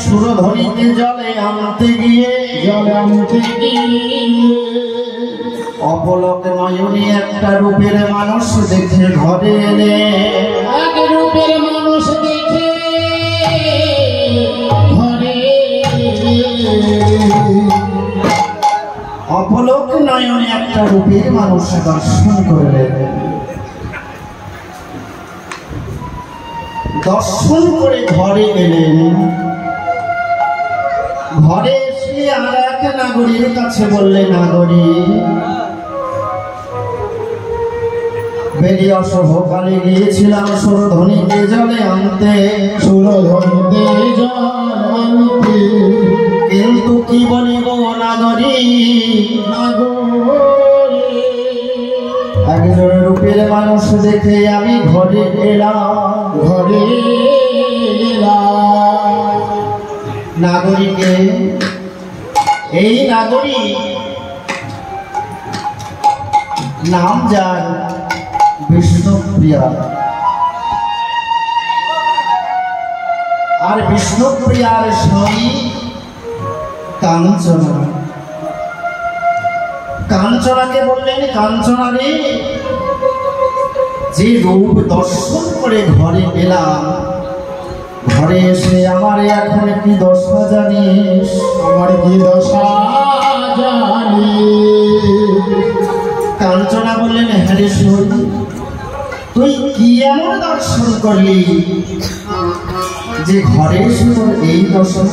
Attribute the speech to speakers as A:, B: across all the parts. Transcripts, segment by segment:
A: সুরধ্বনিতে জলে আনতে গিয়ে অপলক নয়নে একটা রূপের মানুষ দেখে ঘরে এলে
B: রূপের মানুষ দেখে ঘরে
A: অপলক নয়নে একটা রূপের মানুষ দর্শন করলেন। দর্শন করে ঘরে এলেন। ঘরে এসে আর এক নাগরীর কাছে বললেন, নাগরী বেরিয়ে আসো, সকালে গিয়েছিলাম সুরধ্বনিতে জলে আনতে,
B: সুরধ্বনিতে জল আনতে,
A: কিন্তু কি বলিব নাগরী, একজন রূপের মানুষ দেখে আমি ঘরে এলাম।
B: ঘরে
A: নাগরীকে এই নাগরী নাম যার বিষ্ণুপ্রিয়া, আর বিষ্ণুপ্রিয়ার স্বামী কাঞ্চনা। কাঞ্চনাকে বললেন, কাঞ্চনা রে, যে রূপ দর্শন করে ঘরে এলাম, ঘরে এসে আমার এখন কি দশা জানিস?
B: আমার কি দশা জানি?
A: কাঞ্চনা বললেন, হ্যাঁ রে শুনি, তুই কি এমন দর্শন করলি যে ঘরে এসে তোর এই দশা?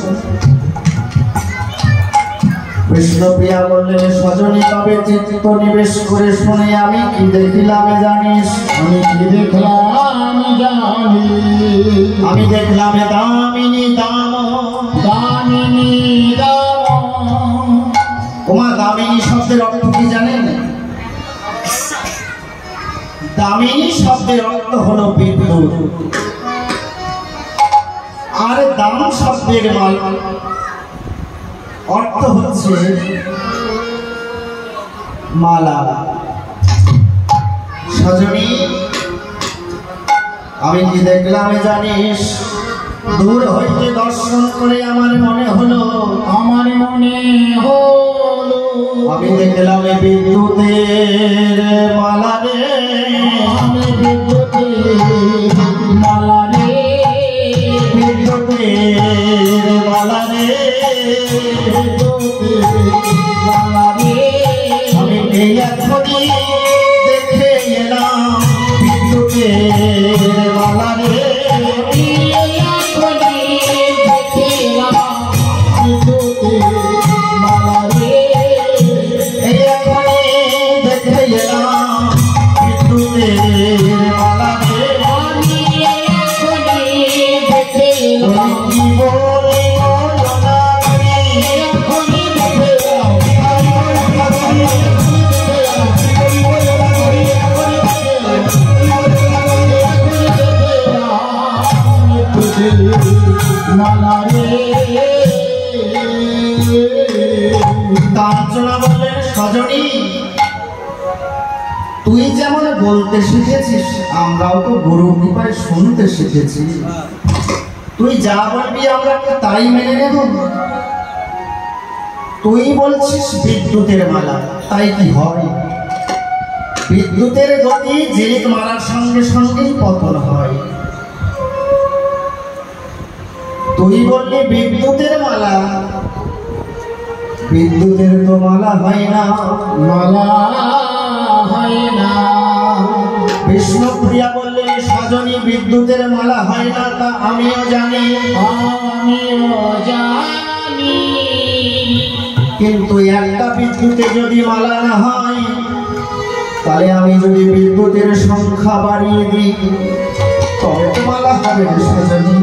A: বিষ্ণুপ্রিয়া বললেন, সজনী তবে চিত্ত নিবেশ করে শুনে আমি কি দেখিলাম জানিস?
B: আমি কি দেখলাম জানি?
A: আমি দেখলাম দামিনী দাম,
B: দামিনী দাম।
A: ওমা, দামিনী শব্দের অর্থ কি জানেন? দামিনী শব্দের অর্থ হলো বিদ্যুৎ, আর দাম শব্দের অর্থ হচ্ছে মালা। সজনী আমি কি দেখলাম জানিস? দূর হইতে দর্শন করে আমার মনে হলো,
B: আমার মনে হলো
A: আমি দেখলাম বিদ্যুতের মালা রে,
B: আমি বিদ্যুতের মালা রে,
A: বিদ্যুতের মালা রে,
B: মালা রে।
A: আমি এই এখনই দেখে এলাম বিদ্যুতের মালা রে, এই এখনই দেখে এলাম বিদ্যুতের মালা রে। কি বলিব কাঞ্চনা বললেন, সজনী তুই যেমন বলতে শিখেছিস, আমরাও তো গুরু কৃপায় শুনতে শিখেছি। তুই যা বলবি আমরা তাই মেনে নেব। তুই বলছিস বিদ্যুতের মালা, তাই কি হয়? বিদ্যুতের গতি জিলিক মারার সঙ্গে সঙ্গেই পতন হয়। তুই বললি বিদ্যুতের মালা, বিদ্যুতের তো মালা হয় না,
B: মালা হয় না।
A: বিষ্ণুপ্রিয়া বললেন, সজনী বিদ্যুতের মালা হয় না তা আমিও জানি,
B: আমিও জানি।
A: কিন্তু একটা বিদ্যুতে যদি মালা না হয়, তাহলে আমি যদি বিদ্যুতের সংখ্যা বাড়িয়ে দিই তবে তো মালা হবে না সজনী।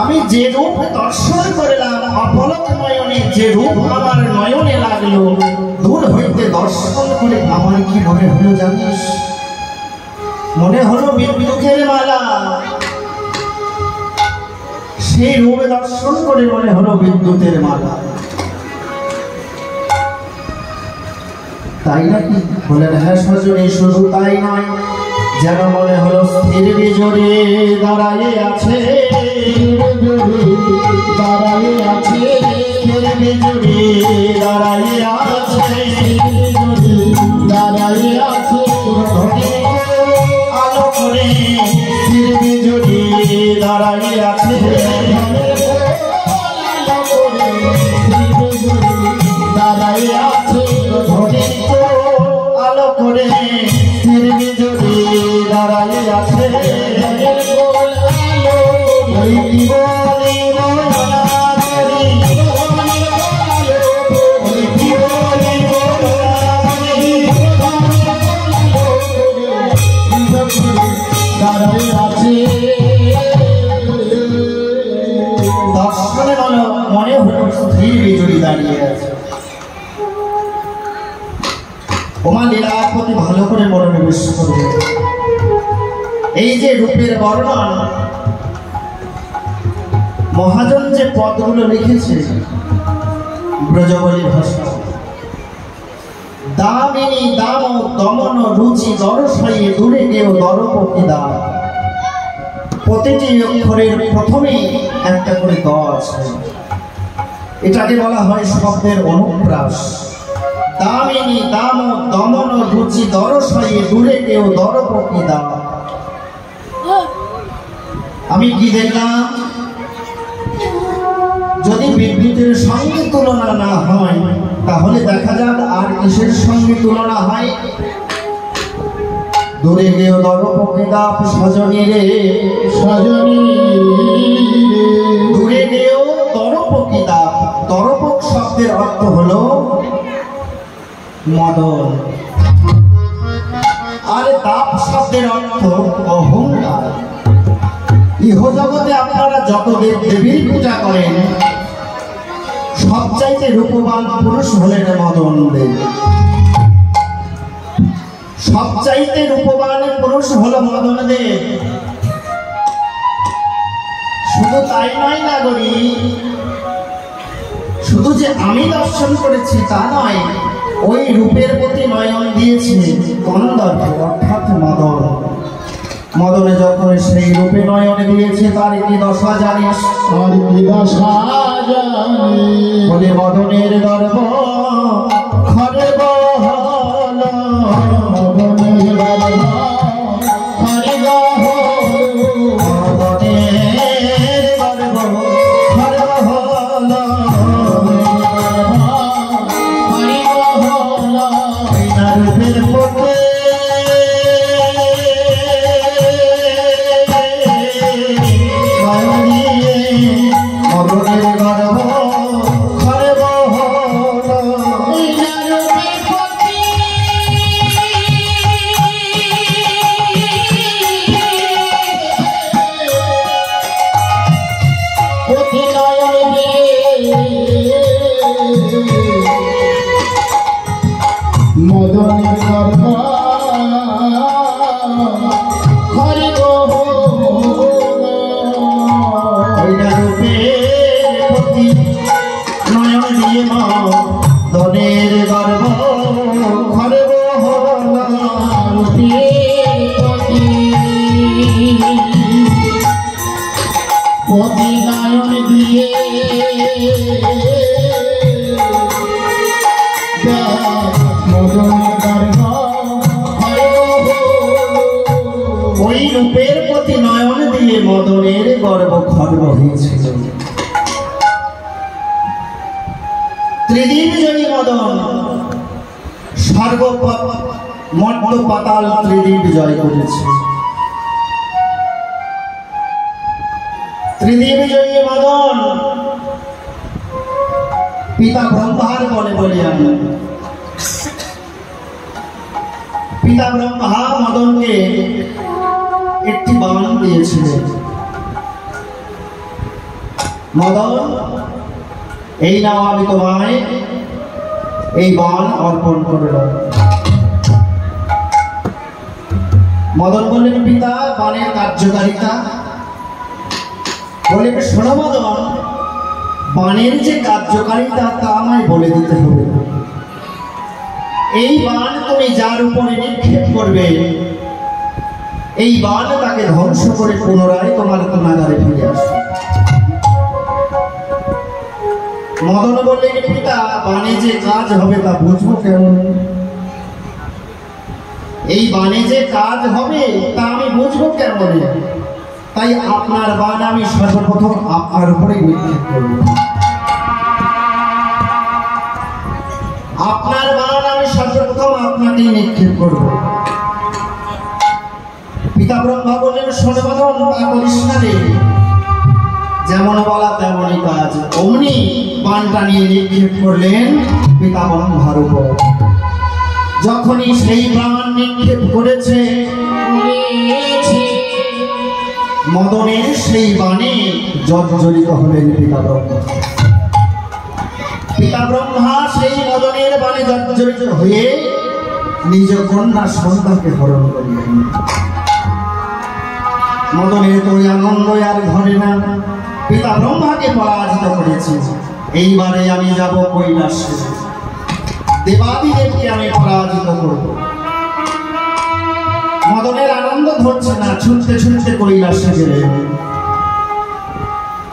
A: আমি যে রূপ দর্শন করলাম অপলক নয়নে, যে রূপ আমার নয়নে লাগলো, দূর হইতে দর্শন করে আমার কি মনে হলো জানিস? মনে হলো বিদ্যুতের মালা। সেই রূপ দর্শন করে মনে হলো বিদ্যুতের মালা। তাই নাকি? বলেন, হ্যাঁ সজনী, শুধু তাই নয়, যেন মনে হলো স্থির বিজড়ে দাঁড়াইয়ে আছে,
B: দাঁড়াইয়ে আছে,
A: স্থির বিজড়ে দাঁড়াইয়ে আছে,
B: দাঁড়াইয়ে আছে,
A: আলো করে স্থির বিজড়ে দাঁড়াইয়ে আছে,
B: দাঁড়াইয়ে আছে,
A: আলো করে স্থির বিজড়ে দাঁড়াইয়ে আছে, ওই জীবনে মরণা করি, ওই জীবনে মরণা করি,
B: দাঁড়াইয়ে আছে।
A: দর্শনে মনে হলো স্থির বিজড়ি দাঁড়িয়ে আছে। ওমা লীলাপতি ভালো করে মনোনিবেশ করবে। এই যে রূপের বর্ণন, মহাজন যে পদগুলো লিখেছে ব্রজবলী ভাষা, দামিনী দাম দমন রুচি দরসাইয়ে দূরে কেউ দরপতি দাম, প্রতিটি অক্ষরের প্রথমেই একটা করে দ আছে। এটাকে বলা হয় শব্দের অনুপ্রাস। দামিনী দাম দমন রুচি দরসাইয়ে দূরে কেউ দরপতি দাম। আমি কি দেখলাম, যদি বিদ্যুতের সঙ্গে তুলনা না হয় তাহলে দেখা যাক আর কিসের সঙ্গে তুলনা হয়। দূরে গেও দরপতি দাপ সজনী রে,
B: সজনী
A: দূরে গেও দরপতি দাপ। দরপক শব্দের অর্থ হলো মদন, আর দাপ শব্দের অর্থ অহংকার। ইহজগতে আপনারা যত দেব দেবীর পূজা করেন, সবচাইতে রূপবান পুরুষ হলেন মদন দেব। সবচাইতে রূপবান পুরুষ হলো মদন দেব। শুধু তাই নয় নাগরী, শুধু যে আমি দর্শন করেছি তা নয়, ওই রূপের প্রতি নয়ন দিয়েছে কন্দর্প অর্থাৎ মদন। মদনে যখন সেই রূপে নয়ন দিয়েছে তার কি দশা জানিস?
B: আর কি দশা জানি,
A: বলে মদনের গর্ব খরে বহল,
B: মদনের গর্ব হরি গহল,
A: মদনের গর্ব খরে বহল,
B: হরি গহল,
A: বিনা রূপের পথে নয়ন দিয়ে মদনের গর্ব খরে বহল।
B: মদনের গর্ব হরি
A: ওইটা রূপের প্রতি নয়ন দিয়ে মদনের গর্ব খরে বহল।
B: পতি নয়ন দিয়ে মদনের গর্ব হরি
A: ওই রূপের প্রতি নয়ন দিয়ে মদনের গর্ব খর্ব হয়েছিল। ত্রিদিন জয়ী মদন স্বর্গ মর্ত পাতাল ত্রিদিন জয় করেছে। ত্রিদিন জয়ী মদন পিতা ব্রহ্মার বলে বলি আমি। পিতা ব্রহ্মা মদনকে একটি বাণ দিয়েছিলেন। মদন, এই নাও আমি তোমায় এই বাণ অর্পণ করলাম। মদন বললেন, পিতা বাণের কার্যকারিতা? বলে, শোনো মদন, বাণের যে কার্যকারিতা তা আমায় বলে দিতে হবে। এই বাণ তুমি যার উপরে নিক্ষেপ করবে এই বান তাকে ধ্বংস করে পুনরায় তোমার কারাগারে ফিরে আসবে। মদন বললেন, পিতা, বানে যে কাজ হবে তা বুঝবো কেমন? এই বানে যে কাজ হবে তা আমি বুঝবো কেমন? তাই আপনার বান আমি সর্বপ্রথম আপনার উপরে নিক্ষেপ করব। আপনার বান আমি সর্বপ্রথম আপনাকেই নিক্ষেপ করব। পিতা ব্রহ্মা বললেন, শোনে মদন, তা করিস না রে। যেমন বলা তেমনই কাজ। অমনি বানটা নিয়ে নিক্ষেপ করলেন পিতা ব্রহ্মার উপর। যখনই সেই বান নিক্ষেপ করেছে, মদনের সেই বাণে জর্জরিত হলেন পিতা ব্রহ্মা। পিতা ব্রহ্মা সেই মদনের বাণে জর্জরিত হয়ে নিজ কন্যা সন্ধ্যাকে হরণ করলেন। মদনের তো আনন্দ আর ঘরে না, পিতা ব্রহ্মাকে পরাজিত করেছি। এইবারে আমি যাব কৈলাসে, দেবাদিদেবকে আমি পরাজিত করব। মদনের আনন্দ ধরছে না, ছুটতে ছুটতে কৈলাসে গেলেন।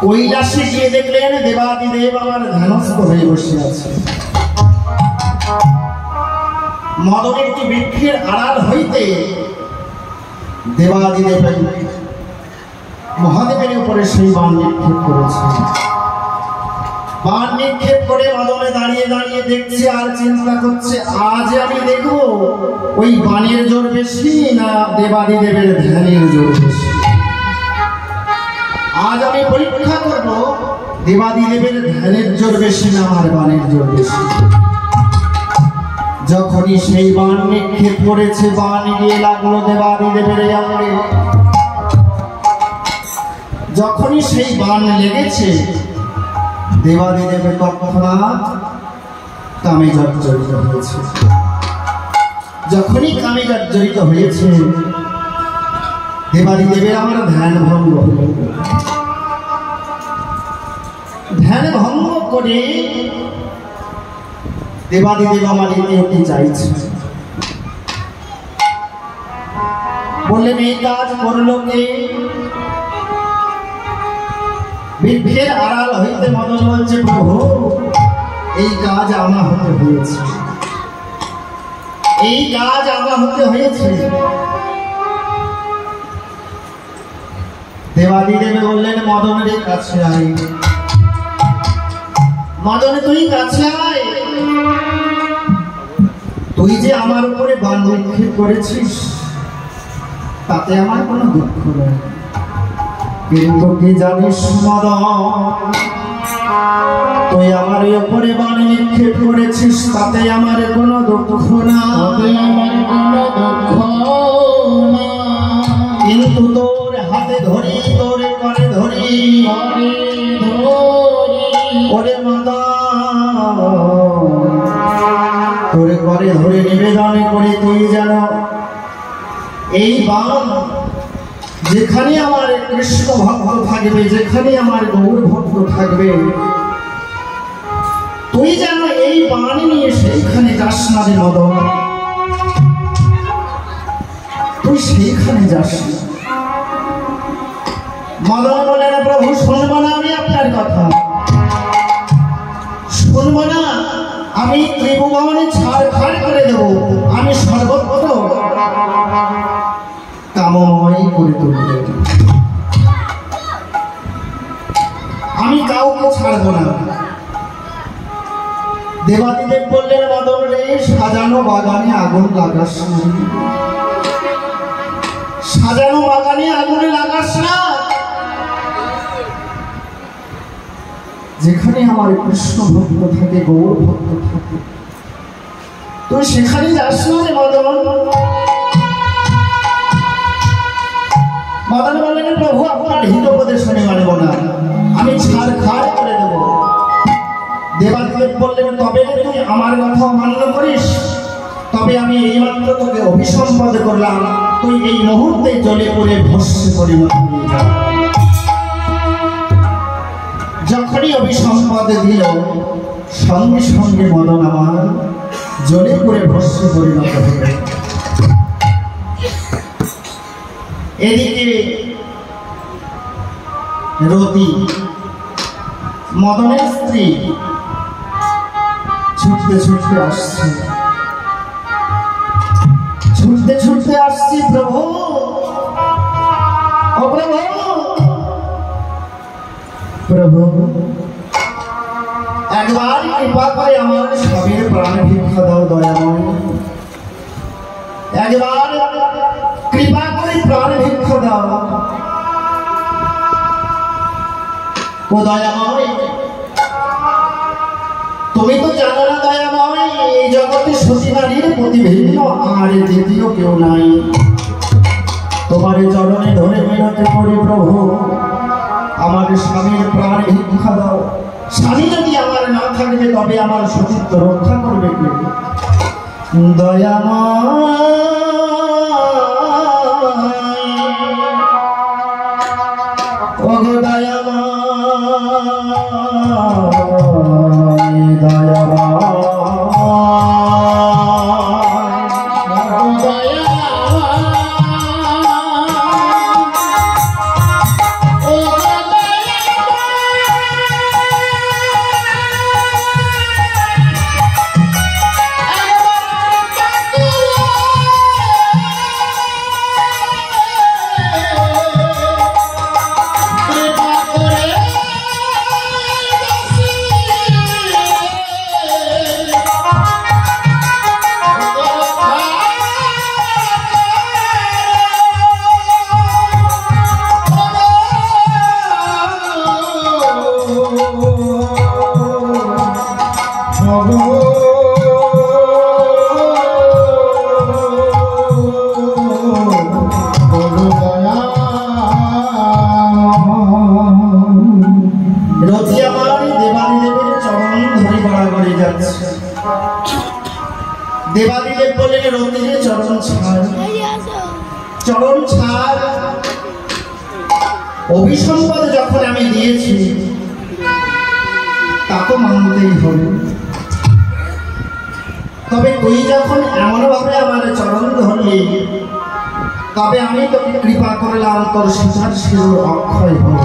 A: কৈলাসে গিয়ে দেখলেন দেবাদিদেব আমার ধ্যানস্থ হয়ে বসে আছে। মদনের কি বৃক্ষের আড়াল হইতে দেবাদিদেব মহাদেবের উপরে সেই বাণ নিক্ষেপ করেছে। বাণ নিক্ষেপ করে মদনে দাঁড়িয়ে দাঁড়িয়ে দেখছে আর চিন্তা করছে, আজ আমি দেখব ওই বাণের জোর বেশি না দেবাদিদেবের ধ্যানের জোর বেশি। আজ আমি পরীক্ষা করব দেবাদিদেবের ধ্যানের জোর বেশি না আমার বাণের জোর বেশি। যখনই সেই বাণ নিক্ষেপ করেছে, বাণ গিয়ে লাগলো দেবাদিদেবের অঙ্গে। যখনই সেই বাণ লেগেছে, দেবাদিদেবের তৎক্ষণাৎ কামে জর্জরিত হয়েছে। যখনই কামে জর্জরিত হয়েছে, দেবাদিদেবের আমার ধ্যান ভঙ্গ হল। ধ্যান ভঙ্গ করে দেবাদিদেব আমার ইতিহাসে চাইছে। বললেন, এই কাজ করলো কে? বৃক্ষের আড়াল হইতে মদন বলছে, প্রভু, এই কাজ আমার হতে হয়েছে, এই কাজ আমার হতে হয়েছে। দেবাদিদেব বললেন, মদনের কাছে আয়। মদন, তুই কাছে আয়। তুই যে আমার উপরে বাণ নিক্ষেপ করেছিস, তাতে আমার কোনো দুঃখ নেই। কিন্তু কি জানিস মদন, তুই আমার উপরে বাণ নিক্ষেপ করেছিস, তাতে আমার কোনো দুঃখ না। কিন্তু তোর হাতে ধরি, তোর করে ধরি, ওরে মদন, তোর করে ধরে নিবেদন করে তুই যেন এই বাণ, যেখানে আমার কৃষ্ণ ভক্ত থাকবে, যেখানে আমার গৌর ভক্ত থাকবে, তুই যেন এই বাণ নিয়ে সেইখানে যাস না রে মদন, তুই সেইখানে যাস না। মদন বলে, না প্রভু, শুনবো না আমি আপনার কথা, শুনবো না। আমি ত্রিভুবনে ছাড়খাড় করে দেব, আমি সর্বত্র কামময় করে তুলব, আমি কাউকে ছাড়বো না। দেবাদিদেব বললেন, মদন রে, সাজানো বাগানে আগুন লাগাস না, সাজানো বাগানে আগুনে লাগাস না। যেখানে আমার কৃষ্ণ ভক্ত থাকে, গৌর ভক্ত থাকে, তুই সেখানে যাস না রে মদন। মদন বললেন, প্রভু, আপনার হিতোপদেশ আমি মানব না, আমি ছাড়খাড় করে দেব। দেবাদিদেব বললেন, তবে তুই আমার কথা অমান্য করিস, তবে আমি এইমাত্র তোকে অভিসম্পাদ করলাম, তুই এই মুহূর্তে জলে পড়ে ভস্মে পরিণত হয়ে যা। যখনই অভিসম্পাদ দিল, সঙ্গে সঙ্গে মদন আমার জলে পড়ে ভস্মে পরিণত হবে। এদিকে রতি মদনের স্ত্রী ছুটতে ছুটতে আসছে, ছুটতে ছুটতে আসছি প্রভু, ও প্রভু, প্রভু একবার কৃপা করে আমার স্বামীর প্রাণ ভিক্ষা দাও দয়াময়, একবার কৃপা করে প্রাণ ভিক্ষা দাও ও দয়াময়। তুমি তো জানো না দয়াময়, এই জগতে সতী নারীর প্রতি ভিন্ন আর দ্বিতীয় কেউ নাই। তোমার চরণে ধরে মিনতি করি প্রভু, আমার স্বামীর প্রাণ ভিক্ষা দাও। স্বামী যদি আমার না থাকবে তবে আমার সতীত্ব রক্ষা করবে কে? দয়াময়, ও দয়াময়, দয়াময়, দেবাদিদেব বললেন রতির চরণ ছাড়, চরণ ছাড়। অভিসম্পাদ যখন আমি দিয়েছি তা তো মানতেই হবে, তবে তুই যখন এমন ভাবে আমার চরণ ধরলি তবে আমি তোকে কৃপা করলাম, তোর সীতার শির অক্ষয় হল।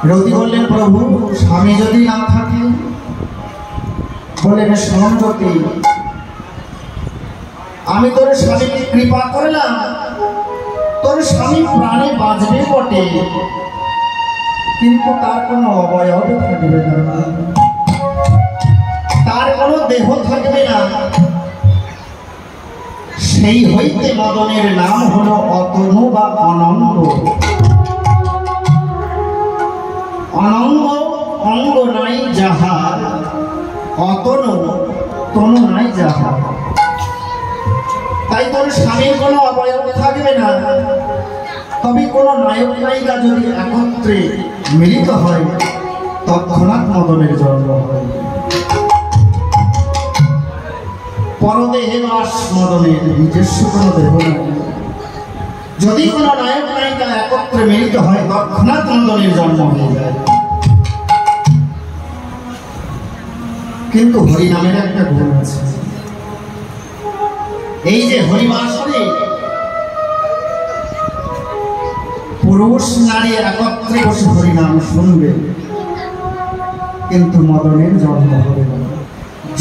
A: রতি বললেন প্রভু স্বামী যদি না থাকে, বললেন শোন রতি, আমি তোর স্বামীকে কৃপা করলাম, তোর স্বামী প্রাণে বাঁচবে বটে কিন্তু তার কোনো অবয়ব থাকবে না, তার কোনো দেহ থাকবে না। সেই হইতে মদনের নাম হলো অতনু বা অনঙ্গ। অনঙ্গ অঙ্গ নাই যাহার, অতনু তনু নাই যাহার। তাই তোর স্বামীর কোনো অবয়ব থাকবে না, তবে কোনো নায়ক নায়িকা যদি একত্রে মিলিত হয় তৎক্ষণাৎ মদনের জন্ম হয়। পরদেহে বাস মদনের, নিজস্ব কোনো দেহ নাই। যদি কোনো নায়ক নায়িকা একত্রে মিলিত হয় তৎক্ষণাৎ মদনের জন্ম হয়ে যায়। কিন্তু হরিনামের একটা গুণ আছে, এই যে হরিবাসরে পুরুষ নারী একত্রে বসে হরিনাম শুনবে কিন্তু মদনের জন্ম হবে না।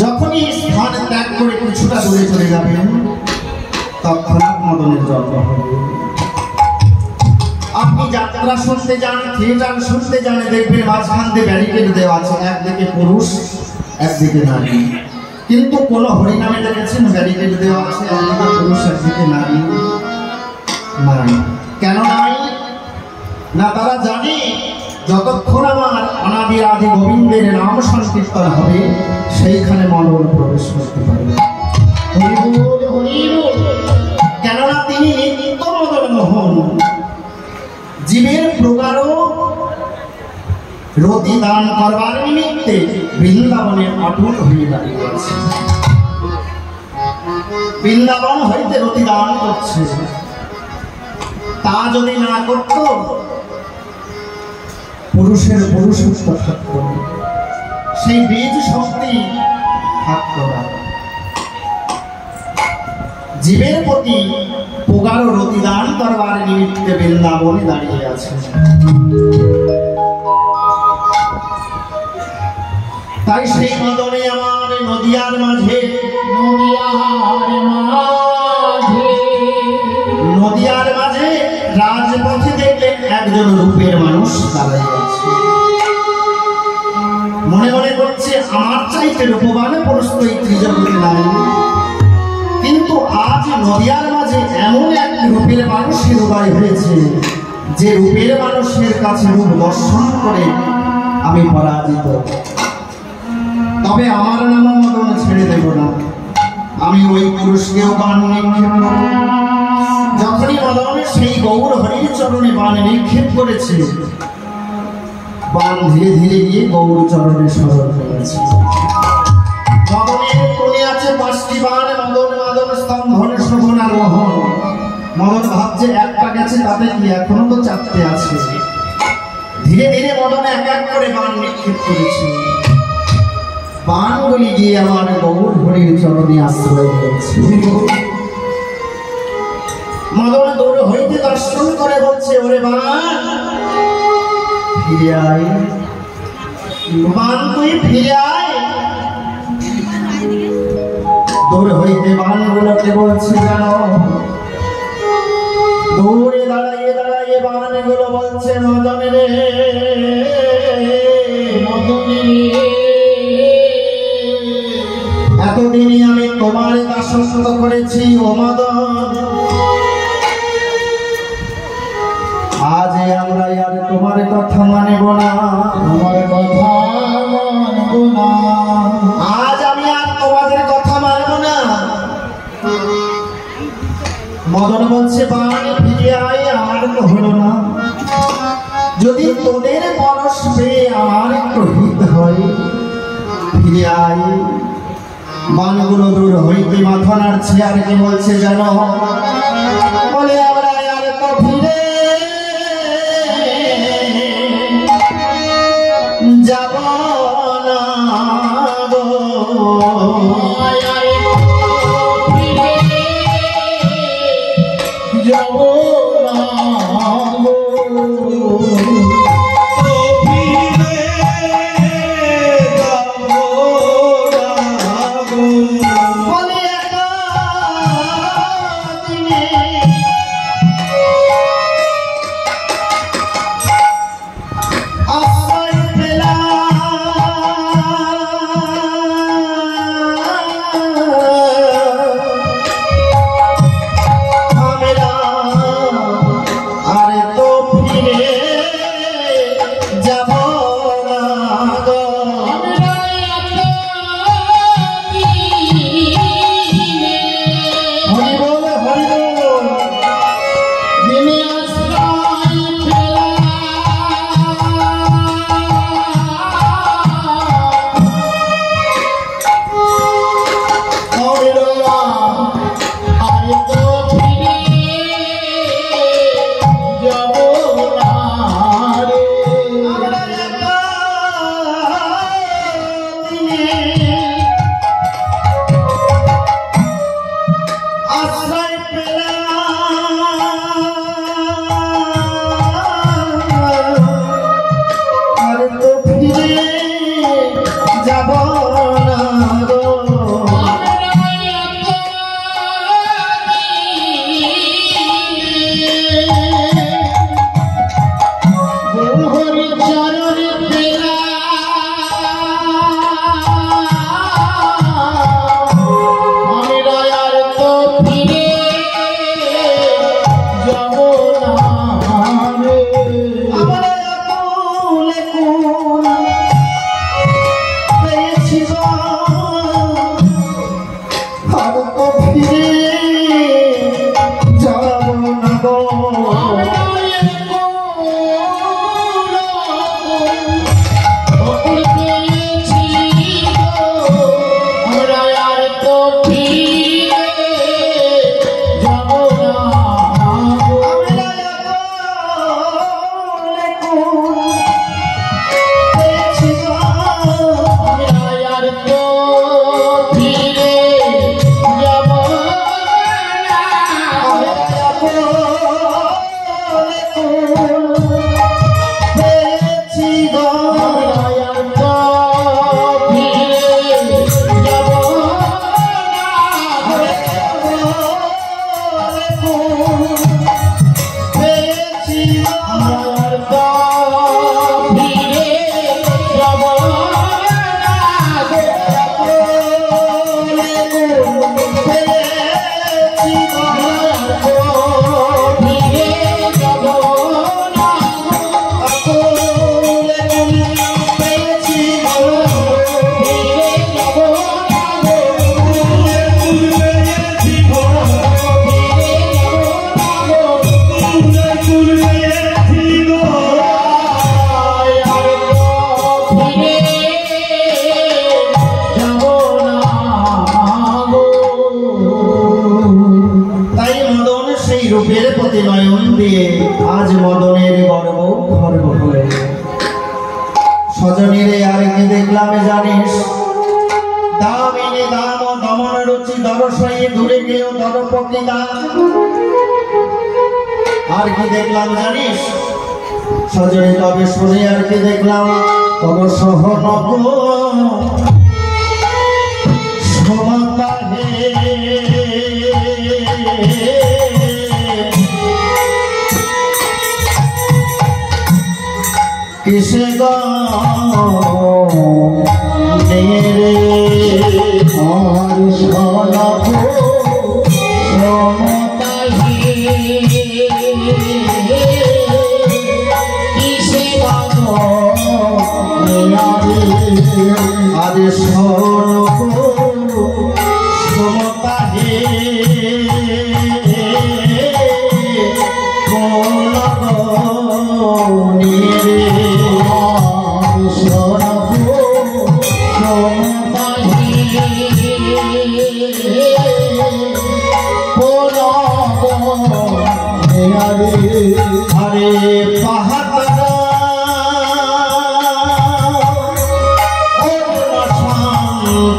A: যখনই স্থান ত্যাগ করে কিছুটা দূরে চলে যাবেন তৎক্ষণাৎ মদনের জন্ম হবে। আপনি যাত্রা শুনতে যান, থিয়েটার শুনতে যান, দেখবেন মাঝখান দিয়ে ব্যারিকেড দেওয়া আছে, একদিকে পুরুষ একদিকে নারী। কিন্তু কোন হরিনামে দেখেছেন ব্যারিকেড দেওয়া আছে একদিকে পুরুষ একদিকে নারী? নাই। কেন নাই? না তারা জানে যতক্ষণ আমার অনাদি আদি গোবিন্দের নাম সংকীর্তন হবে সেইখানে মদন প্রবেশ করতে পারবে। কেননা তিনি নিত্য মদন মোহন, জীবের প্রকারও রতি দান করবার নিমিত্তে বৃন্দাবনে অটল হয়ে দাঁড়িয়েছে। বৃন্দাবন হইতে রতি দান করছে, তা যদি না করত পুরুষের পুরুষত্ব থাকত, সেই বীজ শক্তি থাকত না। জীবের প্রতি পোগারো রতিদান করবার নিমিত্তে বৃন্দাবনে দাঁড়িয়ে আছে। তাই সেই মদনে আমার নদিয়ার মাঝে নদিয়ার মাঝে রাজপথে দেখলেন একজন রূপের মানুষ দাঁড়িয়ে আছে। মনে মনে করছে আমার চাইতে রূপবান পুরুষ তো এই ত্রিজগতে নাই, কিন্তু আজ নদিয়ার মাঝে এমন এক রূপের মানুষের উদয় হয়েছে যে রূপের মানুষের কাছে রূপ দর্শন করে আমি পরাজিত। তবে আমার নাম মদন ছেড়ে দেব না, আমি ওই পুরুষকেও বান নিক্ষেপ করব। যখনই মদন সেই গৌর হরির চরণে বান নিক্ষেপ করেছে, বান ধীরে ধীরে গিয়ে গৌর চরণে স্মরণ করেছে। মদনের কোণে আছে 5টি বান, মদন মাদন স্তম্ভন শোভন আর মোহন। মদন ভাবছে একটা গেছে তাতে কি, এখনো তো 4টে আছে। ধীরে ধীরে মদন এক এক করে বান নিক্ষেপ করেছে। বানগুলি গিয়ে আমার গৌর হরির চরণে আশ্রয় দিয়েছে। মদন দৌড় হইতে দর্শন করে বলছে, ওরে বান ফিরে আয়, বান তুই ফিরে আয়। দৌড় হইতে বানগুলোকে বলছে, জানো দৌড়ে দাঁড়াইয়ে দাঁড়াইয়ে বানগুলো বলছে, মদন রে এতদিনই আমি তোমার দাসত্ব করেছি ও মদন, আজ আমরা আর তোমার কথা মানব না,
B: আমার কথা মানব না,
A: আজ আমি আর তোমাদের কথা মানব না। মদন বলছে, বান ফিরে আয়, আমার তো হলো না, যদি তোদের পরশ পেয়ে আমার একটু হিত হয়, ফিরে আয়। বানগুলো দূর হইতে মাথা নাড়ছে আর কি বলছে জানো, বলে আমরা আর তো ফিরে যাব না গো,
B: যাব না গো।
A: বলে একা দিনে কি দেখলাম জানিস? দামিনী দাম দমন রুচি দরশই দূরে গেও দরপকি দাম। আর কি দেখলাম জানিস সজনী? তবে শুনে আর কি দেখলাম? তব সহন সমতা হে কিসে গো রে
B: আর সনব সমতা হে কিসে গো
A: আরে সনব সমতা হে কোন রে
B: আর সনব সমতা হে
A: আরে পাহাড়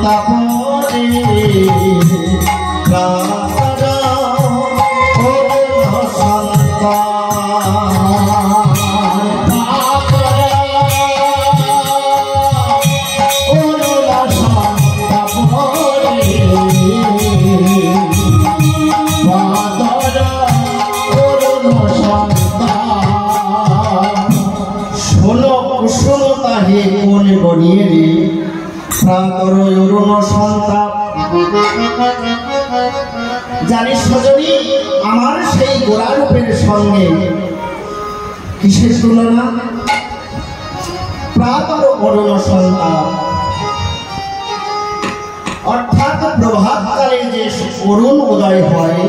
A: তাপরে কোন বনিয়ে রে প্রাতর অরুণ সন্তাপ। জানিস সজনী আমার সেই গোরারূপের সঙ্গে কিসের তুলনা? প্রাতর অরুণ সন্তাপ অর্থাৎ প্রভাতকালে যে অরুণ উদয় হয়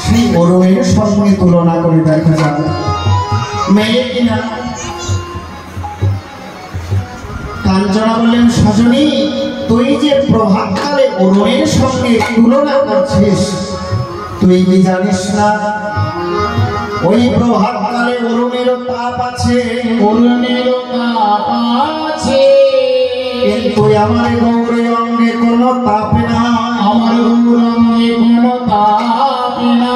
A: সেই অরুণের সঙ্গে তুলনা করে দেখা যায়। মেলে কিনা? কাঞ্চনা বললেন সজনী তুই যে প্রভাতকালে অরুণের সঙ্গে তুলনা করছিস তুই কি জানিস না ওই প্রভাতকালে অরুণের তাপ আছে,
B: অরুণের তাপ আছে,
A: কিন্তু আমার গৌরে অঙ্গে কোনো তাপ না।
B: আমার গৌরঙ্গে কোনো তাপ না।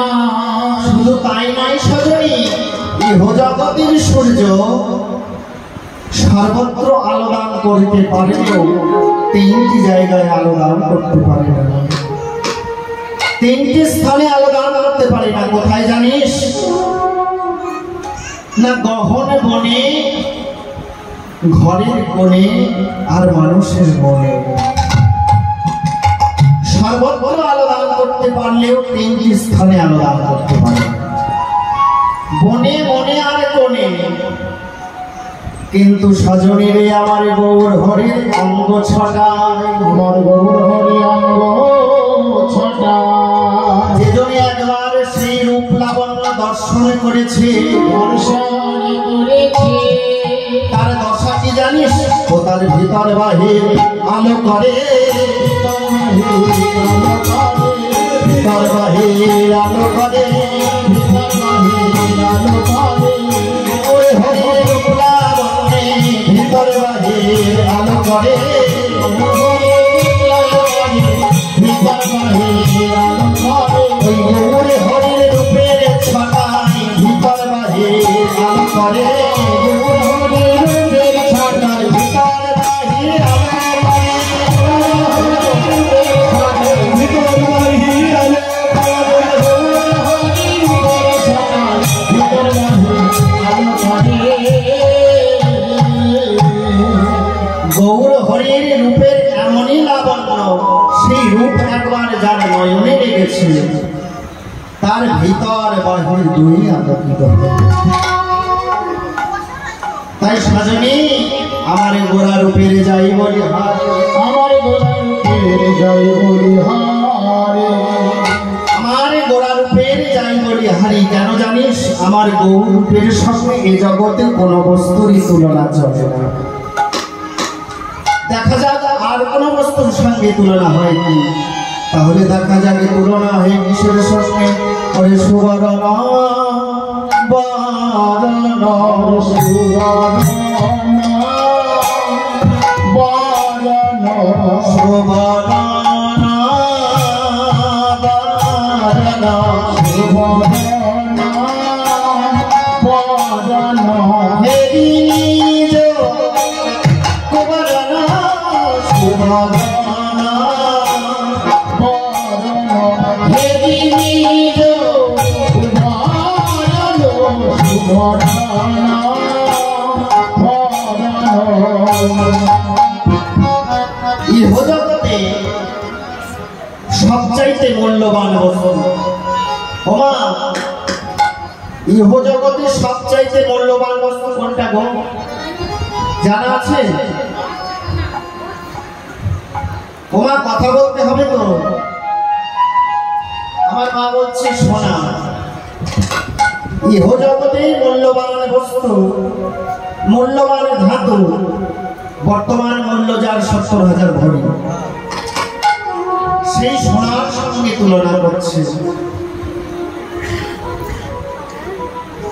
A: শুধু তাই নয় সজনী ইহ জগতের সূর্য সর্বত্র আলো দান করতে পারেও তিনটি জায়গায় আলো দান করতে পারে না, তিনটি স্থানে আলো দান করতে পারে না। কোথায় জানিস? না গহন বনে, ঘরের কোণে, আর মানুষের মনে। সর্বত্র আলো দান করতে পারলেও তিনটি স্থানে আলো দান করতে পারে, বনে, মনে আর কোণে। কিন্তু সজনী রে আমার গৌর হরির অঙ্গ ছটায়,
B: আমার গৌর হরি অঙ্গ ছটায়।
A: যেজনে একবার সেই রূপ লাবণ্য দর্শন করেছে,
B: দর্শন করেছে,
A: তার দশা কি জানিস? ও তার ভিতর বাহির আলো করে, ভিতর বাহির আলো করে, ওই হরির রূপ লাবণ্যে ভিতর বাহির আলো করে, ওই গৌর হরির রূপের ছটায় ভিতর বাহির আলো করে, গৌর হরির রূপের এমনই লাবণ্য, সেই রূপ একবার যার নয়নে লেগেছে তার ভিতর বাহির দুই আলোকিত। তাই সজনী আমার গোরা রূপের যাই বলি হারে,
B: আমার গোরা রূপের জয় বলি হারে,
A: আমার গোরা রূপের যাই বলি হারি। কেন জানিস? আমার গৌর রূপের সঙ্গে এ জগতে কোনো বস্তুরই তুলনা চলে না। দেখা যাক আর কোন বস্তুর সঙ্গে তুলনা হয় কি? তাহলে দেখা যাবে তুলনা হয় কিসের সঙ্গে? ওরে সুবর্ণ বরণ
B: সুবর্ণ
A: হেরি নিজ কুমারন সুভাবন হেরি নিজ ইহ জগতে সবচাইতে মূল্যবান বস্তু ওমা ইহ জগতে সবচাইতে মূল্যবান বস্তু কোনটা গো জানা আছে? ওমা কথা বলতে হবে তো। আমার মা বলছে সোনা। ইহ জগতে মূল্যবান বস্তু মূল্যবান ধাতু বর্তমান মূল্য যার 70,000 ভরি, সেই সোনার সঙ্গে তুলনা করছে।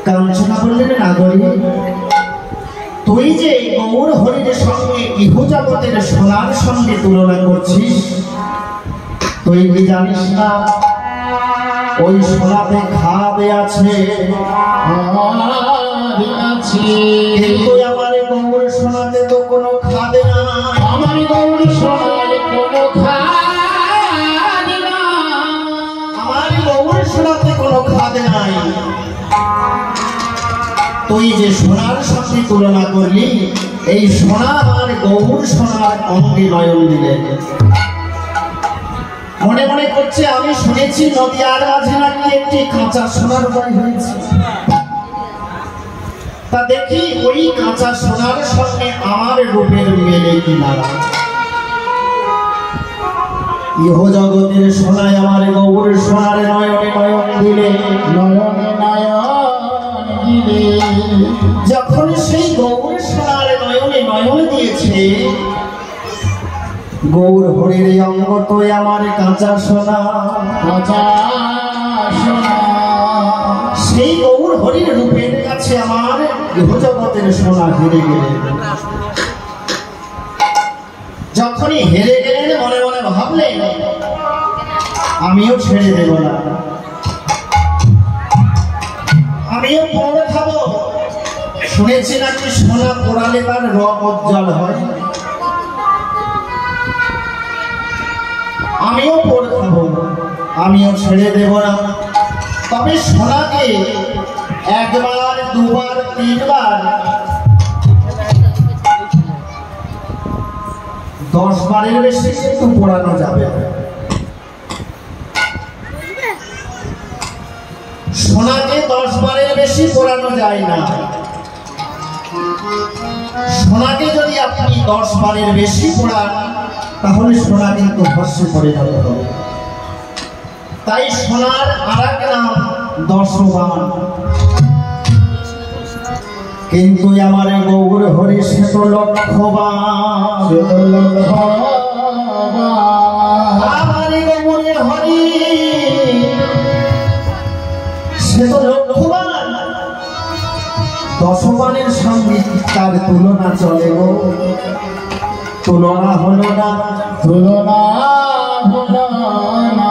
A: কাঞ্চনা বললেন নাগরী, তুই যে গৌর হরির সঙ্গে ইহ জগতের সোনার সঙ্গে তুলনা করছিস, তুই কি জানিস না ওই সোনাতে খাদে আছে? কিন্তু আমার গৌর সোনাতে তো কোনো খাদে না।
B: আমার গৌর সোনাতে কোনো খাদে না।
A: আমার গৌর সোনাতে কোনো খাদে নাই। তুই যে সোনার সঙ্গে তুলনা করলি, এই সোনা আর গৌর সোনার অঙ্গে নয়ন দিলে। মনে মনে করছে আমি শুনেছি নদীয়ার মাঝে নাকি একটি কাঁচা সোনার বাড়ি হয়েছে। তা দেখি ওই কাঁচা সোনার সঙ্গে আমার রূপের মেলে কিনা। ইহ জগতের সোনায় আমার গৌর সোনার নয়নে নয়ন দিলে।
B: নয়নে নয়ন দিলে।
A: যখন সেই গৌর সোনার নয়নে নয়ন দিয়েছে, গৌর হরির অঙ্গ তো আমার কাঁচা সোনা।
B: কাঁচা সোনা।
A: সেই গৌর হরির রূপের কাছে আমার ইহ জগতের সোনা হেরে গেলে। যখনই হেরে গেলেন মনে মনে ভাবলেন আমিও ছেড়ে দেব না, আমিও পড় খাবো। শুনেছি নাকি সোনা পোড়ালে তার রং উজ্জ্বল হয়, আমিও পড় খাবো, আমিও ছেড়ে দেব না। তবে সোনাকে একবার দুবার তিনবার 10 বারের বেশি কিন্তু পোড়ানো যাবে না। সোনাকে 10 বারের বেশি পোড়ানো যায় না। সোনাকে যদি আপনি 10 বারের বেশি পোড়ান, তাহলে সোনা কিন্তু ভস্মে পরিণত হবে। তাই সোনার আরেক নাম 10 বান। কিন্তু আমার গৌর হরি সে তো লক্ষবান। আমার গৌর হরি সে তো লক্ষবান। 10 বানের সঙ্গে তার তুলনা চলে গো। তুলনা হলো না,
B: তুলনা হলো না।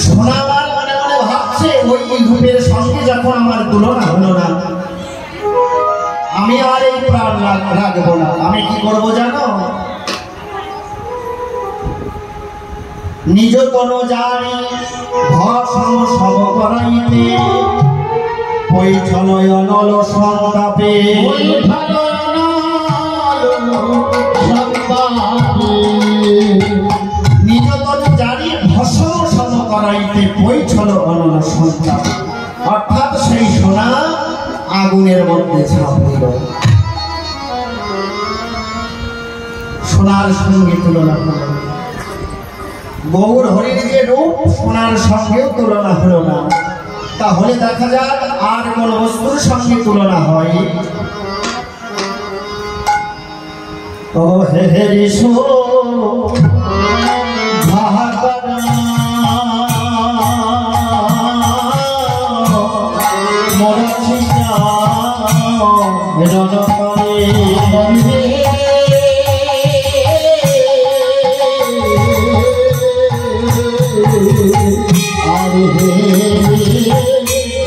A: সোনাবার মনে মনে ভাবছে ওই রূপের সঙ্গে যখন আমার তুলনা হলো না, আমি আর এই প্রাণ রাখবো না। আমি কি করবো জানো? নিজ কোন জানি ভসম সব করাইতে, পৈঠলয় অনল সন্তাপে। নিজ কোন জানি ভসম সম করাইতে, পৈঠল অনল সন্তাপ। অর্থাৎ সেই সোনা আগুনের মধ্যে ঝাঁপ দিল। সোনার সঙ্গে তুলনা হলো। গৌর হরির যে রূপ সোনার সঙ্গেও তুলনা হলো না। তাহলে দেখা যাক আর কোন বস্তুর সঙ্গে তুলনা হয়। ও হে হে ঋষো ভাগনা মরছিয়া রণকারে।
B: আর হে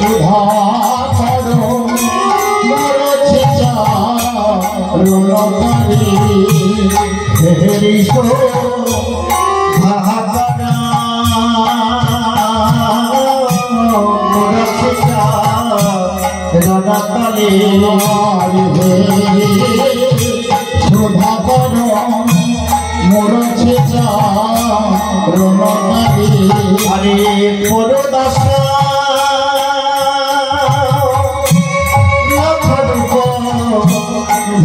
B: সুধা করো রণকারী
A: হেরি সো ভাগনা মোরছিকা রাগাতালে
B: শোভা কর মোরছিকা রণকারী
A: আরে পরদাসা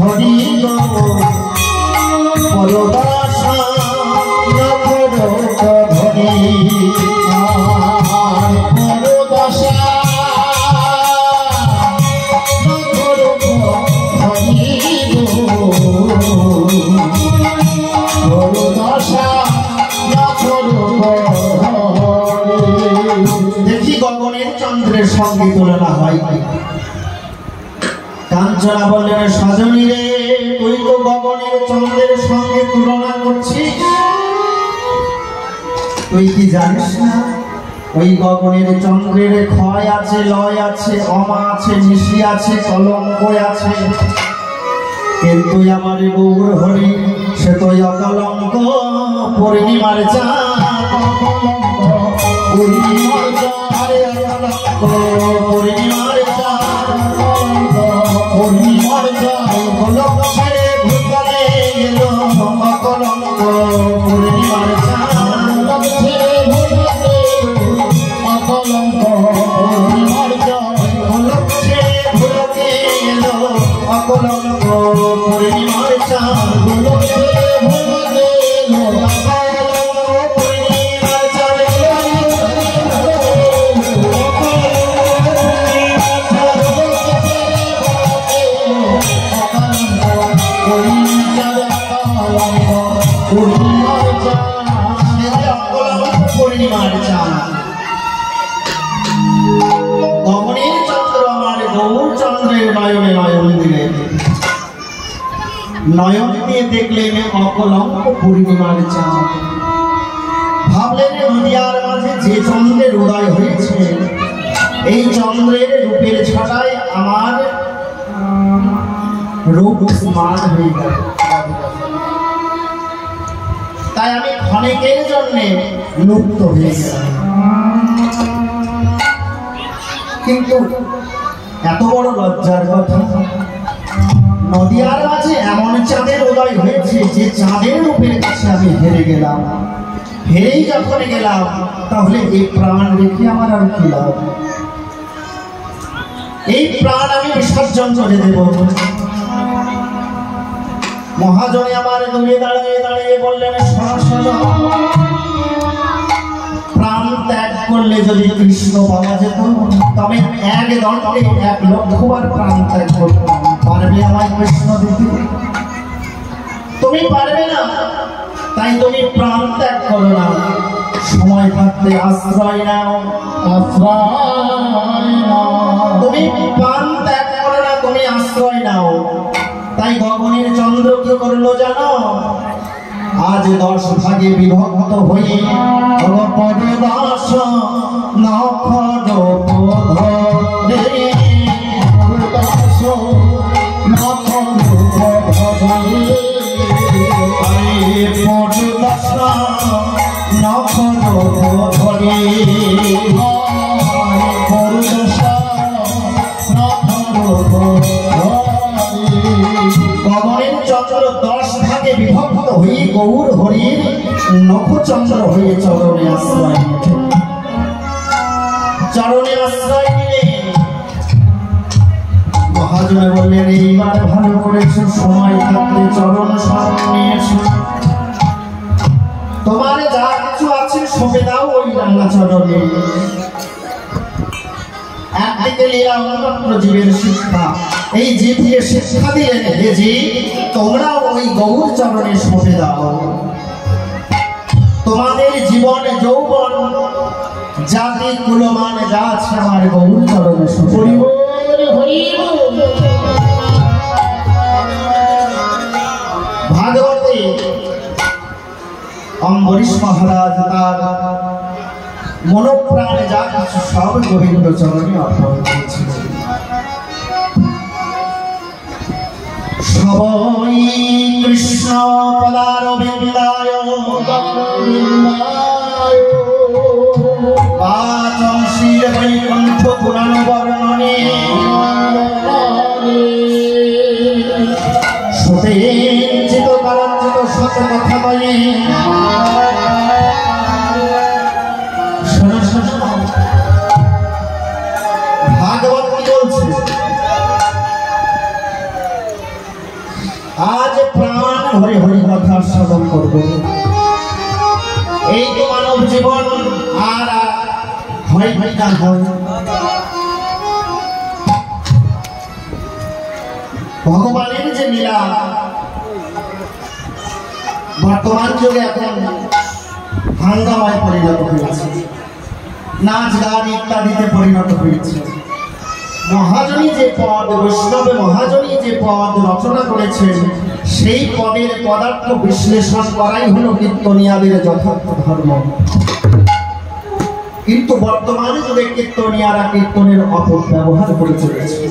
A: ধরি পরদাসা ধরি দেখি গগনের চন্দ্রের সঙ্গে তুলনা হয়। কাঞ্চনা বললেন সজনী রে, তুই তো গগনের চন্দ্রের সঙ্গে তুলনা করছিস, তুই কি জানিস না ওই গগনের চন্দ্রের ক্ষয় আছে, লয় আছে, অমা আছে, নিশি আছে, কলঙ্ক আছে, কিন্তু আমার গৌর হরি সে তো অকলঙ্ক পূর্ণিমার চাঁদ, পূর্ণিমার চাঁদ, পূর্ণিমার চাঁদ, পূর্ণিমার চাঁদ কলঙ্ক ছেড়ে ভূতলে গেল অকলঙ্ক পূর্ণিমার চাঁদ,
B: অকলঙ্ক পূর্ণিমার চাঁদ
A: কলঙ্ক ছেড়ে ভূতলে গেল অকলঙ্ক পূর্ণিমার চাঁদ,
B: পূর্ণিমার
A: চাঁদ গগনের চন্দ্র আমার গৌর চন্দ্রের নয়নে নয়ন দিলেন, নয়ন দিয়ে দেখলেন অকলঙ্ক পূর্ণিমার চাঁদ। ভাবলেন নদিয়ার মাঝে যে চন্দ্রের উদয় হয়েছে, এই চন্দ্রের রূপের ছটায় আমার রূপ স্মান হয়ে গেল, তাই আমি ক্ষণিকের জন্যে লুপ্ত হয়ে গেলাম। কিন্তু এত বড় লজ্জার কথা, নদিয়ার মাঝে এমন চাঁদের উদয় হয়েছে যে চাঁদের রূপের কাছে আমি হেরে গেলাম। হেরেই যখন গেলাম তাহলে এই প্রাণ রেখে আমার আর কি লাভ? এই প্রাণ আমি বিসর্জন করে দেব। মহাজনে আমার দূরে দাঁড়িয়ে দাঁড়িয়ে বললেন প্রাণ ত্যাগ করলে যদি কৃষ্ণ পাওয়া যেত তবে এক দণ্ডে 1,00,000 প্রাণ ত্যাগ করতাম। পারবে আমায় কৃষ্ণ দিতে? তুমি পারবে না, তাই তুমি প্রাণ ত্যাগ করো না, সময় থাকতে আশ্রয় নাও,
B: আশ্রয়
A: তুমি প্রাণ ত্যাগ করো না, তুমি আশ্রয় নাও। তাই গগনের চন্দ্র কি করলো জানো? আজ 10 ভাগে বিভক্ত হয়ে পরদাস নখর ধরে
B: পরদাস নখর ধরে
A: পরদাস নখর ধরে গগনের চন্দ্র 10 ভাগে বিভক্ত হয়ে গৌর হরির নখচন্দ্র হয়ে চরণে আশ্রয় নিলেন। চরণে আশ্রয় নিলে মহাজনে বললেন এইবার ভালো করেছো, সময় থাকতে চরণ শরণ নিয়েছো, তোমার যা কিছু আছে সঁপে দাও ওই রান্না চরণে। একদিকে লীলা অন্যত্র জীবের শিক্ষা, এই জীবকে শিক্ষা দিলেন হে জীব তোমরা ওই গৌর চরণে সঁপে দাও। তোমাদের জীবনে যৌবন জাতি কুলমান যা আছে আমার গৌর চরণে সঁপে দাও। ভাগবতে অম্বরীশ মহারাজ তার মনোপ্রাণে যা কিছু সব গোবিন্দ চরণে অর্পণ করেছিলেন। সবাই কৃষ্ণ পদারবিন্দায় বাচং শ্রীর বৈকুণ্ঠ পুরাণ বর্ণনে সুতেঞ্চিত কারাঞ্চিত শত কথা বলে ভাগবত কি বলছে? আজ প্রাণ ভরে হরি কথা শ্রবণ করব। এই তো মানব জীবন, আর হয় না হয়। ভগবানের যে লীলা বর্তমান যুগে এখন হাঙ্গামায় পরিণত হয়েছে, নাচ গান ইত্যাদিতে পরিণত হয়েছে। মহাজনী যে পদ, বৈষ্ণবে মহাজনী যে পদ রচনা করেছেন, সেই পদের পদার্থ বিশ্লেষণ করাই হলো কীর্তনিয়াদের যথার্থ ধর্ম। কিন্তু বর্তমানে যুগে কীর্তনিয়ারা কীর্তনের অপব্যবহার করে চলেছে।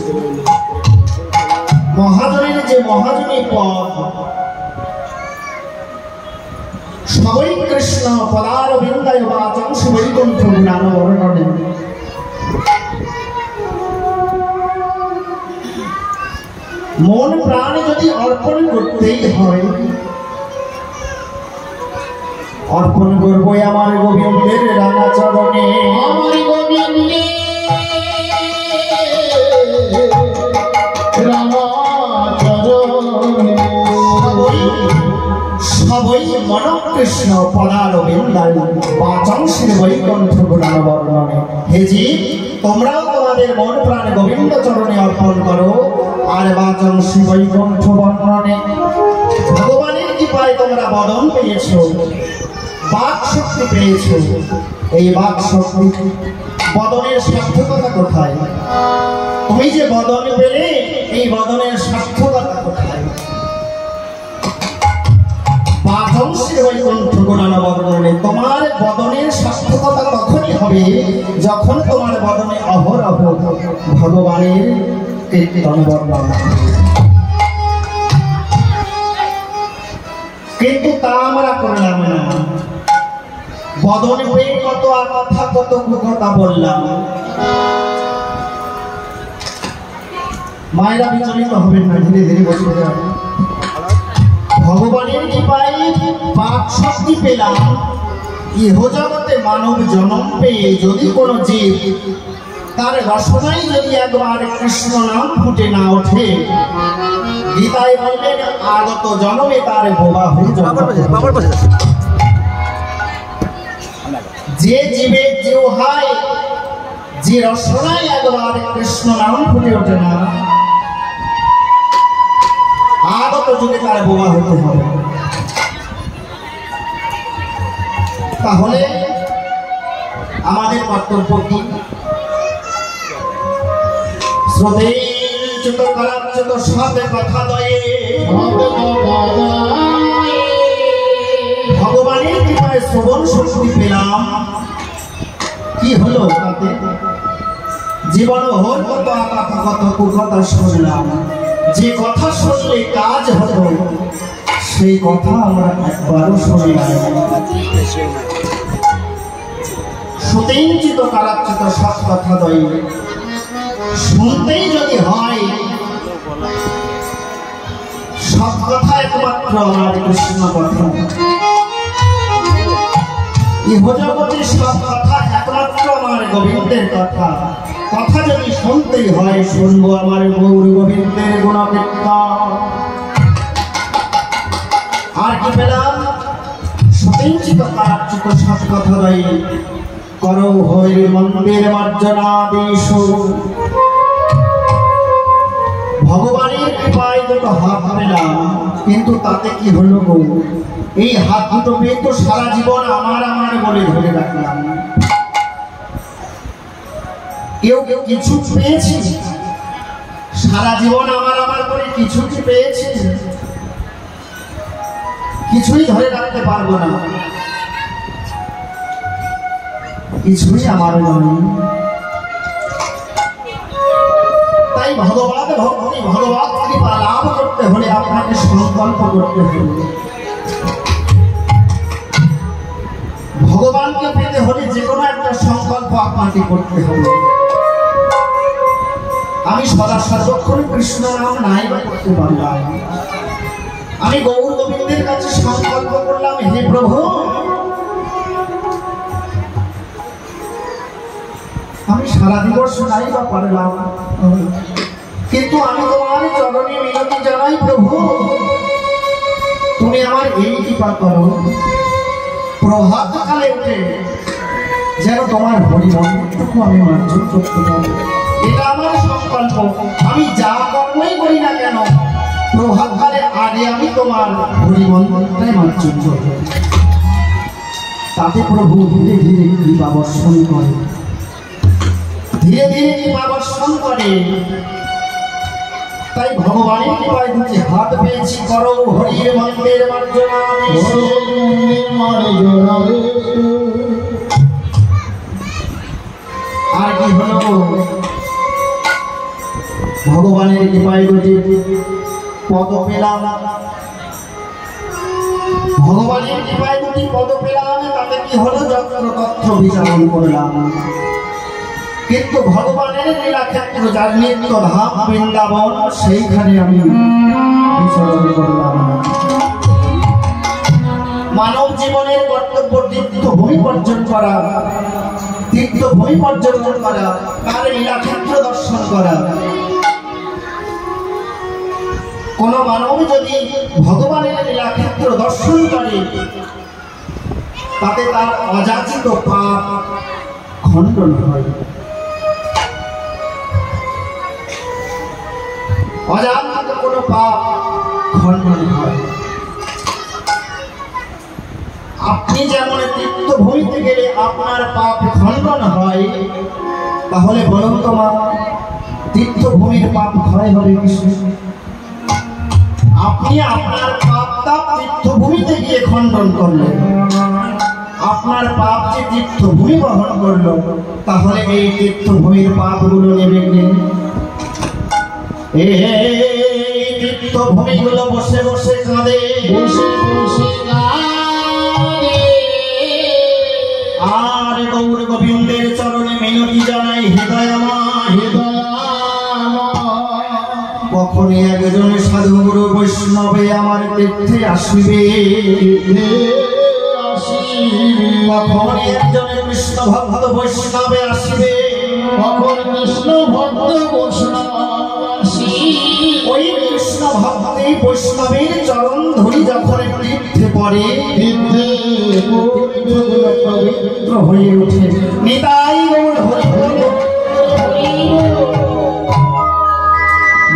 A: মহাজনের যে মহাজনী পদ, সবই কৃষ্ণ পদারবিন্দায় বাচং বৈকুণ্ঠ পুরাণ বর্ণনে। মন প্রাণ যদি অর্পণ করতেই হয়, অর্পণ করবো আমার গোবিন্দের রাঙা চরণে।
B: আমার গোবিন্দে
A: সবই মন কৃষ্ণ পদারবিন্দায় বাচং শ্রী বৈকুণ্ঠ পুরাণ বর্ণনে। হে জীব, তোমরাও তোমাদের মন প্রাণ গোবিন্দ চরণে অর্পণ করো, আর বাচং শ্রী বৈকুণ্ঠ বর্ণনে। ভগবানের কৃপায় তোমরা বদন পেয়েছ, বাক শক্তি পেয়েছ। এই বাক শক্তি, বদনের সার্থকতা কোথায়? তুমি যে বদন পেলে, এই বদনের সার্থকতা কোথায়? বাচং শ্রী বৈকুণ্ঠ পুরাণ বর্ণনে। তোমার বদনের সার্থকতা তখনই হবে যখন তোমার বদনে অহরহ ভগবানের কীর্তন বর্ণনা। কিন্তু তা আমরা করলাম না। বদন পেয়ে কত কথা, কত কথা বললাম। মায়েরা বিচলিত হবেন না, ধীরে ধীরে বসে যান। ভগবানের কৃপায় বাক শক্তি পেলাম। ইহ জগতে মানব জন্ম পেয়ে যদি কোনো জীব তার রসনাই যদি একবার কৃষ্ণ নাম ফুটে না ওঠে, গীতায় বললেন আগত জন্মে তার বোবা হয়ে জন্ম। যে জীবের জিহ্বায় যে রসনাই একবার কৃষ্ণ নাম ফুটে ওঠে না, আগত যুগে তার বোবা হতে হবে। তাহলে আমাদের কর্তব্য কি? শ্রোতেঞ্চিত কারাঞ্চিত সাথে কথা দয়ে ভগবানের কৃপায় শ্রবণ শক্তি পেলাম। কি হলো তাতে? জীবন ভোর কত কথা, কত কুকথা শুনলাম। যে কথা শুনলে কাজ হতো, সেই কথা আমরা একবারও শুনি না। সুতেঞ্চিত কারাচ্চিত সৎ কথা দয় শুনতেই যদি হয়, সৎ কথা একমাত্র আমার কৃষ্ণ কথা। ইহ জগতে সব কথা একমাত্র আমার গোবিন্দের কথা। কথা যদি শুনতেই হয়, শুনবো আমার গৌর গোবিন্দের গুণকীর্তন। আর কি পেলাম? সুতেঞ্চিত কারাচ্চিত সৎ কথা দয় করো হরি মন্দির মার্জনাদেশ। ভগবানের কৃপায় দুটো হাত পেলাম, কিন্তু তাতে কি হলো গো? এই হাত দুটো পেয়ে তো সারা জীবন আমার আমার বলে ধরে রাখলাম। কেউ কেউ কিছু পেয়েছি, সারা জীবন আমার আমার করে কিছু কি পেয়েছি? কিছুই ধরে রাখতে পারবো না, কিছুই আমার নয়। তাই তাই ভগবান ভক্তি ভগবত কৃপা লাভ করতে হলে আপনাকে সংকল্প করতে হবে। ভগবানকে পেতে হলে যে কোনো একটা সংকল্প আপনাকে করতে হবে। আমি সদা সর্বক্ষণ কৃষ্ণ নাম নাই বা করতে পারলাম, আমি গৌর গোবিন্দের কাছে সংকল্প করলাম, হে প্রভু আমি সারা দিবস নাই বা পারলাম, কিন্তু আমি তোমার চরণে মিনতি জানাই প্রভু তুমি আমার এই কৃপা করো, প্রভাত কালে উঠে যেন তোমার হরিমন্ত্রটুকু আমি মার্জন করতে পারি। এটা আমার সংকল্প। আমি যা কর্মই করি না কেন প্রভাত কালে আগে আমি তোমার হরিমন্ত্রটাই মার্জন করব। তাতে প্রভু ধীরে ধীরে কৃপা বর্ষণ করে, ধীরে ধীরে কৃপা বর্ষণ করে। তাই ভগবানের কৃপায় দুটি হাত পেয়েছি, করো হরির মন্দির মার্জনা। আর কি হলো, ভগবানের কৃপায় দুটি পদ পেলাম, ভগবানের কৃপায় দুটি পদ পেলাম। তাতে কি হলো, যত্র তত্র বিচারণ করলাম। কিন্তু ভগবানের লীলাক্ষেত্র যার নিত্য ধাম বৃন্দাবন, সেইখানে আমি বিচরণ করলাম। মানব জীবনের কর্তব্য তীর্থভূমি পর্যটন করা, তীর্থভূমি পর্যটন করা, তার লীলাক্ষেত্র দর্শন করা। কোন মানব যদি ভগবানের লীলাক্ষেত্র দর্শন করে তাতে তার অযাচিত পাপ খণ্ডন হয়, অজান্তে কোনো পাপ খণ্ডন হয়। আপনি যেমন তীর্থভূমিতে গেলে আপনার পাপ খণ্ডন হয়, তাহলে বলুন তোমার তীর্থভূমির পাপ ক্ষয় হবে কিসে? আপনি আপনার পাপটা তীর্থভূমিতে গিয়ে খণ্ডন করলেন, আপনার পাপ যে তীর্থভূমি বহন করলো, তাহলে এই তীর্থভূমির পাপগুলো নেবে কে? এই তীর্থভূমিগুলো বসে বসে কাঁদে, বসে বসে কাঁদে। আর গৌর গোবিন্দের চরণে মিনতি জানাই, হৃদয় আমার, হৃদয় কখনই একজন সাধু গুরু বৈষ্ণবে আমার তীর্থে আসিবে, কখনই একজন কৃষ্ণ ভক্ত বৈষ্ণবে আসিবে, কখন কৃষ্ণ ভক্ত বৈষ্ণব ওই কৃষ্ণ ভক্তি বৈষ্ণবের চরণ ধরি যখন তীর্থে পড়ে, পবিত্র হয়ে ওঠে। নিতাই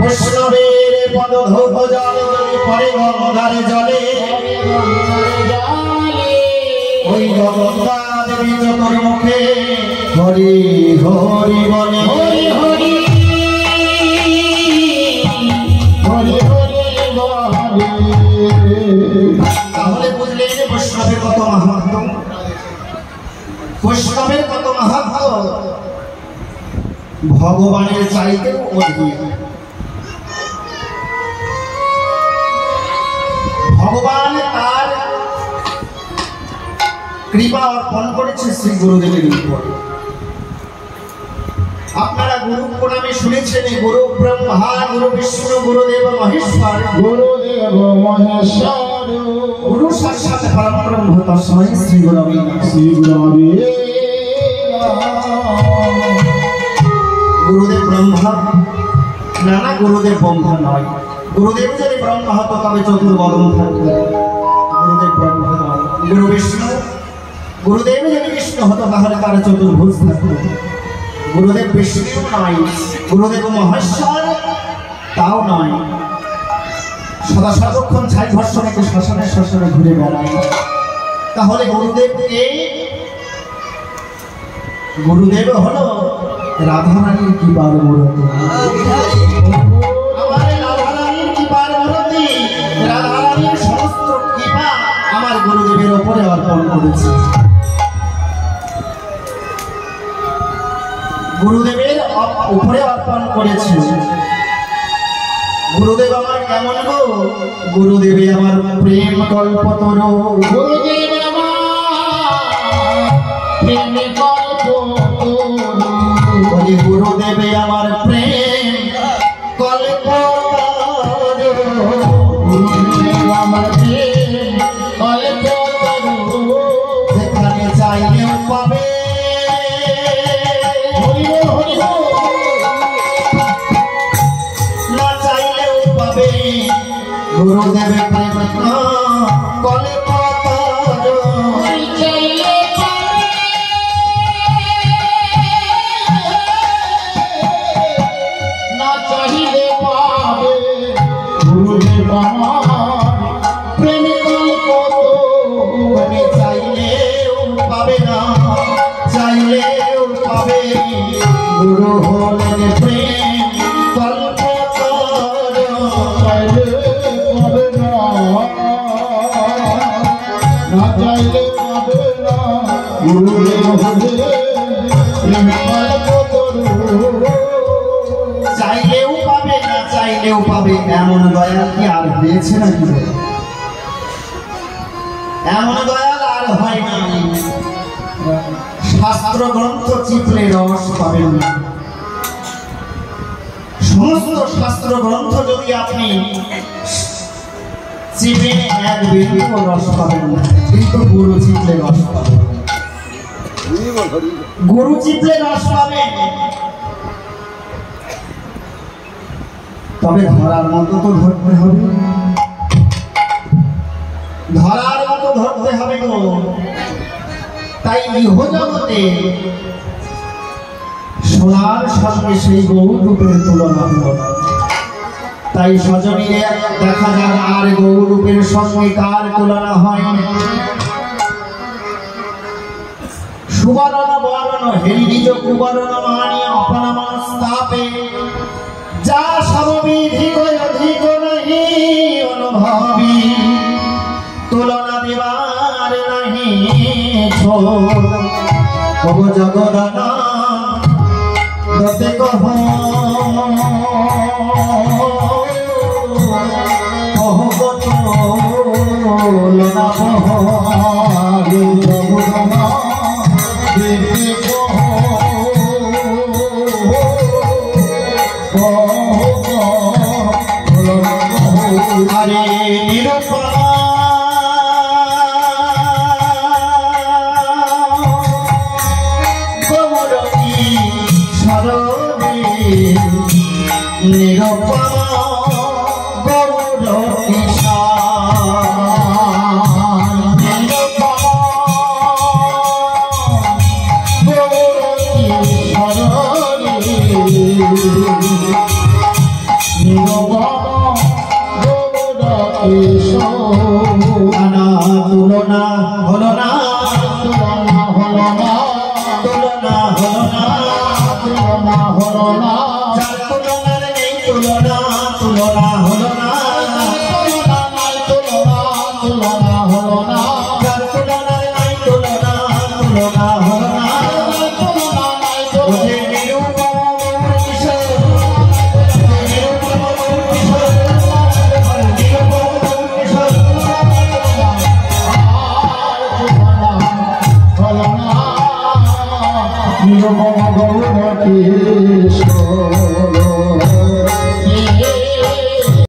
A: বৈষ্ণবের পদধৌত জল যদি পড়ে গঙ্গার জলে, ওই গঙ্গা দেবী যতর মুখে হরি হরি বলে, হরি হরি হরি হরি বলে। তাহলে বুঝলেন বৈষ্ণবের কত মাহাত্ম্য, বৈষ্ণবের কত মাহাত্ম্য, ভগবানের চাইতেও অধিক। ভগবান তার কৃপা অর্পণ করেছে শ্রী গুরুদেবের উপর। আপনারা গুরু প্রণামে শুনেছেন, গুরু ব্রহ্মা গুরু বিষ্ণু গুরুদেব মহেশ্বর, গুরুদেব মহেশ্বর, গুরু সাক্ষাৎ পরব্রহ্ম তস্মৈ শ্রী গুরবে নমঃ। শ্রী গুরবে গুরুদেব ব্রহ্মা না, না গুরুদেব ব্রহ্মা নয়। গুরুদেব যদি ব্রহ্মা হতো তবে চতুর্বর্ণ থাকতো, গুরুদেব ব্রহ্মা নয়। গুরু বিষ্ণু, গুরুদেব যদি বিষ্ণু হতো তাহলে তার চতুর্ভুজ থাকতো। গুরুদেব বিষ্ণু নয়, গুরুদেব মহেশ্বর তাও নয়। সদা সর্বক্ষণ ছাই ভস্য রেখে শ্মশানে শ্মশানে ঘুরে বেড়ায়। তাহলে গুরুদেবকে, গুরুদেব হলো রাধারানীর কৃপার মূর্তি। আমার রাধারানীর কৃপার মূর্তি, রাধারানীর সমস্ত কৃপা আমার গুরুদেবের ওপরে অর্পণ করেছে। গুরুদেবের উপরে অর্পণ করেছে। গুরুদেব আমার কেমন গো? গুরুদেবে আমার প্রেম কল্পতরু।
B: গুরুদেব আমার প্রেম কল্পতরু।
A: বলি গুরুদেবে আমার প্রেম কল্পতরু।
B: গুরুদেব আমার প্রেম কল্পতরু।
A: যেখানে চাইলেও পাবে, না চাইলেও পাবে গুরুদেবে প্রেম কল্পতরু।
B: না চাইলে পাবে গুরুদেব আমার প্রেম কল্পতরু।
A: তুমি চাইলেও পাবে না, চাইলেও পাবে গুরু হলেন প্রেম কল্পতরু।
B: চাইলে পাবে না, না চাইলে পাবে না গুরুদেব হলে প্রেম কল্পতরু।
A: চাইলেও পাবে, না চাইলেও পাবে, এমন দয়াল কি আর হয়েছে নাকি? এমন দয়াল আর হয় না। শাস্ত্র গ্রন্থ চিত্রে রস পাবেন না। সমস্ত শাস্ত্র গ্রন্থ যদি আপনি চিপে এক বিন্দু রস পাবেন না, কিন্তু গুরু চিত্রে রস পাবেন। গুরু চিত্রে রস পাবেন, তবে ধরার মতো তো ধরতে হবে, ধরার মতো ধরতে হবে গো। তাই ইহজগতে সোনার সঙ্গে সেই গৌরূপের তুলনা হল। তাই স্বজনীরে দেখা যাক আর গৌরূপের সঙ্গে কার তুলনা হয়। সুবর্ণ বর্ণ হেরি নিজ কুবর্ণ মানি আপন মনস্তাপে, যা সমবিধি অধিক নাহি অনুভবী, তুলনা দেবার নাহি ছোট। ওগো জগদানা দতে কহ তুলনা বহারে জগদানা দেতে কহ আরে নিরূপমা গৌরী সরণে, নিরূপমা গৌরী তুলনা হলো না,
B: তুলনা হলো না,
A: তুলনা হলো না,
B: তুলনা হলো না,
A: যার তুলনার নেই তুলনা, তুলনা হলো না,
B: তুলনা নাই তুলনা, তুলনা হলো না,
A: যার তুলনার নাই তুলনা, তুলনা হলো না।
B: তুলনা নাই তুলনা।
A: ওহে নিরূপম কিশোর, নিরূপম কিশোর, নিরূপম কিশোর,
B: নিরূপম গৌর কিশোর।